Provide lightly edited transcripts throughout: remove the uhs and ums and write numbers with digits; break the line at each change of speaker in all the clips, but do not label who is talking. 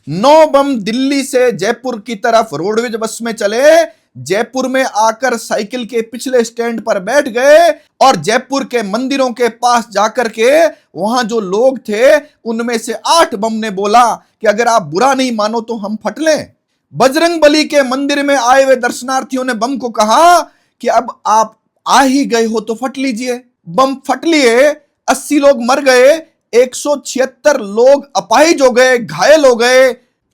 9 बम दिल्ली से जयपुर की तरफ रोडवेज बस में चले, जयपुर में आकर साइकिल के पिछले स्टैंड पर बैठ गए और जयपुर के मंदिरों के पास जाकर के वहां जो लोग थे उनमें से 8 बम ने बोला कि अगर आप बुरा नहीं मानो तो हम फट लें। बजरंगबली के मंदिर में आए हुए दर्शनार्थियों ने बम को कहा कि अब आप आ ही गए हो तो फट लीजिए। बम फट लिए, 80 लोग मर गए, 176 लोग अपाहिज हो गए, घायल हो गए।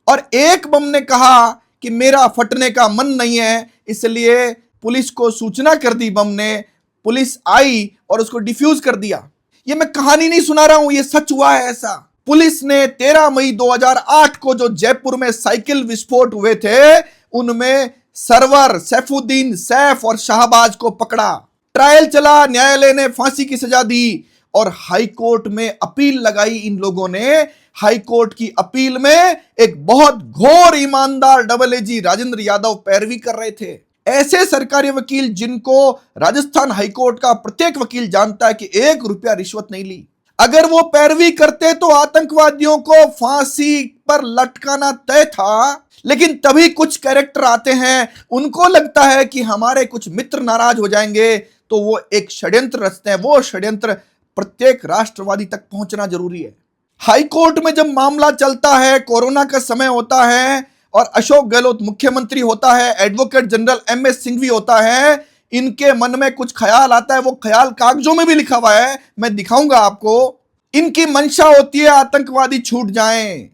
और एक बम ने कहा कि मेरा फटने का मन नहीं है, इसलिए पुलिस को सूचना कर दी बम ने। पुलिस आई और उसको डिफ्यूज कर दिया। ये मैं कहानी नहीं सुना रहा हूं, ये सच हुआ है ऐसा। पुलिस ने 13 मई 2008 को जो जयपुर में साइकिल विस्फोट हुए थे उनमें सरवर, सैफुद्दीन, सैफ और शाहबाज को पकड़ा। ट्रायल चला, न्यायालय ने फांसी की सजा दी और हाई कोर्ट में अपील लगाई। इन लोगों ने हाई कोर्ट की अपील में एक बहुत घोर ईमानदार डबल एजी राजेंद्र यादव पैरवी कर रहे थे। ऐसे सरकारी वकील जिनको राजस्थान हाई कोर्ट का प्रत्येक वकील जानता है कि 1 रुपया रिश्वत नहीं ली। अगर वो पैरवी करते तो आतंकवादियों को फांसी पर लटकाना तय था। लेकिन तभी कुछ कैरेक्टर आते हैं, उनको लगता है कि हमारे कुछ मित्र नाराज हो जाएंगे तो वो एक षड्यंत्र रचते हैं। वो षड्यंत्र प्रत्येक राष्ट्रवादी तक पहुंचना जरूरी है। हाई कोर्ट में जब मामला चलता है, कोरोना का समय होता है और अशोक गहलोत मुख्यमंत्री होता है, एडवोकेट जनरल MS सिंघवी होता है, इनके मन में कुछ ख्याल आता है। वो ख्याल कागजों में भी लिखा हुआ है, मैं दिखाऊंगा आपको। इनकी मंशा होती है आतंकवादी छूट जाएं।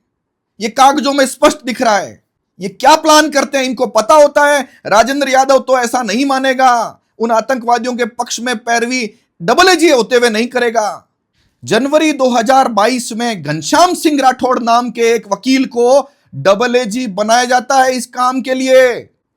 ये कागजों में स्पष्ट दिख रहा है। ये क्या प्लान करते हैं इनको पता होता है। राजेंद्र यादव तो ऐसा नहीं मानेगा, उन आतंकवादियों के पक्ष में पैरवी डबल एजी होते हुए नहीं करेगा। जनवरी 2022 में घनश्याम सिंह राठौड़ नाम के एक वकील को डबल एजी बनाया जाता है इस काम के लिए।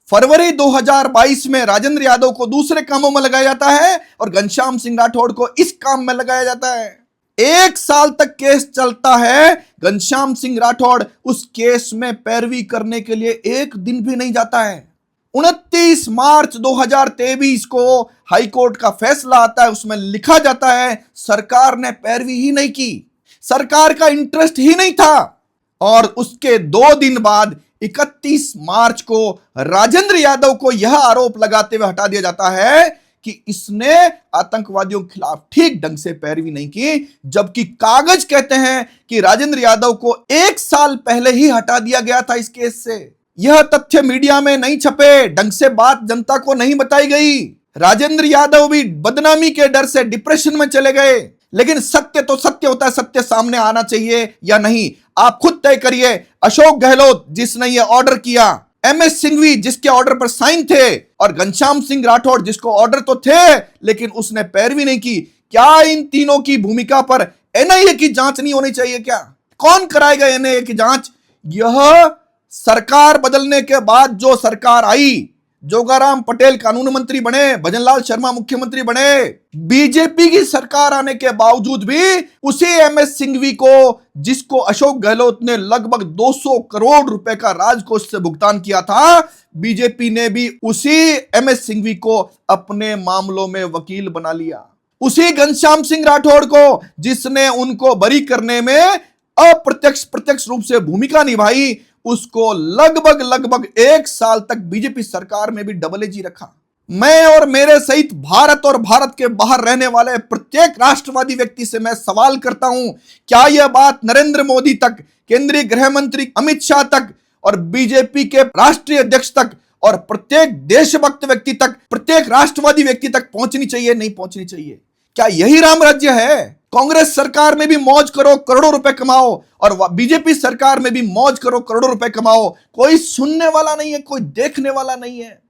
फरवरी 2022 में राजेंद्र यादव को दूसरे कामों में लगाया जाता है और घनश्याम सिंह राठौड़ को इस काम में लगाया जाता है। 1 साल तक केस चलता है। घनश्याम सिंह राठौड़ उस केस में पैरवी करने के लिए एक दिन भी नहीं जाता है। 29 मार्च 2023 को हाई कोर्ट का फैसला आता है, उसमें लिखा जाता है सरकार ने पैरवी ही नहीं की, सरकार का इंटरेस्ट ही नहीं था। और उसके 2 दिन बाद 31 मार्च को राजेंद्र यादव को यह आरोप लगाते हुए हटा दिया जाता है कि इसने आतंकवादियों के खिलाफ ठीक ढंग से पैरवी नहीं की, जबकि कागज कहते हैं कि राजेंद्र यादव को 1 साल पहले ही हटा दिया गया था इस केस से। यह तथ्य मीडिया में नहीं छपे, ढंग से बात जनता को नहीं बताई गई। राजेंद्र यादव भी बदनामी के डर से डिप्रेशन में चले गए। लेकिन सत्य तो सत्य होता है, सत्य सामने आना चाहिए या नहीं, आप खुद तय करिए। अशोक गहलोत जिसने यह ऑर्डर किया, MS सिंघवी जिसके ऑर्डर पर साइन थे, और घनश्याम सिंह राठौड़ जिसको ऑर्डर तो थे लेकिन उसने पैरवी नहीं की, क्या इन तीनों की भूमिका पर NIA की जांच नहीं होनी चाहिए? क्या कौन कराएगा NIA की जांच? यह सरकार बदलने के बाद जो सरकार आई, जोगाराम पटेल कानून मंत्री बने, भजनलाल शर्मा मुख्यमंत्री बने, बीजेपी की सरकार आने के बावजूद भी उसी MS सिंघवी को, जिसको अशोक गहलोत ने लगभग 200 करोड़ रुपए का राजकोष से भुगतान किया था, बीजेपी ने भी उसी MS सिंघवी को अपने मामलों में वकील बना लिया। उसी घनश्याम सिंह राठौड़ को, जिसने उनको बरी करने में अप्रत्यक्ष प्रत्यक्ष रूप से भूमिका निभाई, उसको लगभग 1 साल तक बीजेपी सरकार में भी डबल एजी रखा। मैं और मेरे सहित भारत और भारत के बाहर रहने वाले प्रत्येक राष्ट्रवादी व्यक्ति से मैं सवाल करता हूं, क्या यह बात नरेंद्र मोदी तक, केंद्रीय गृह मंत्री अमित शाह तक और बीजेपी के राष्ट्रीय अध्यक्ष तक और प्रत्येक देशभक्त व्यक्ति तक, प्रत्येक राष्ट्रवादी व्यक्ति तक पहुंचनी चाहिए, नहीं पहुंचनी चाहिए? क्या यही राम राज्य है? कांग्रेस सरकार में भी मौज करो, करोड़ों रुपए कमाओ, और बीजेपी सरकार में भी मौज करो, करोड़ों रुपए कमाओ। कोई सुनने वाला नहीं है, कोई देखने वाला नहीं है।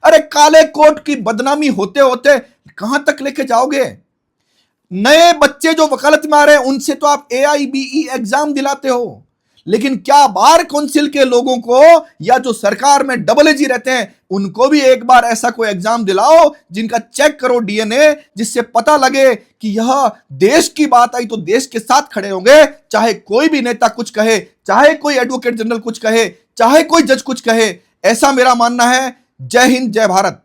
अरे काले कोट की बदनामी होते होते कहां तक लेके जाओगे? नए बच्चे जो वकालत में आ रहे हैं उनसे तो आप AIBE एग्जाम दिलाते हो, लेकिन क्या बार काउंसिल के लोगों को या जो सरकार में डबल एजी रहते हैं उनको भी एक बार ऐसा कोई एग्जाम दिलाओ जिनका चेक करो DNA, जिससे पता लगे कि यह देश की बात आई तो देश के साथ खड़े होंगे, चाहे कोई भी नेता कुछ कहे, चाहे कोई एडवोकेट जनरल कुछ कहे, चाहे कोई जज कुछ कहे। ऐसा मेरा मानना है। जय हिंद, जय भारत।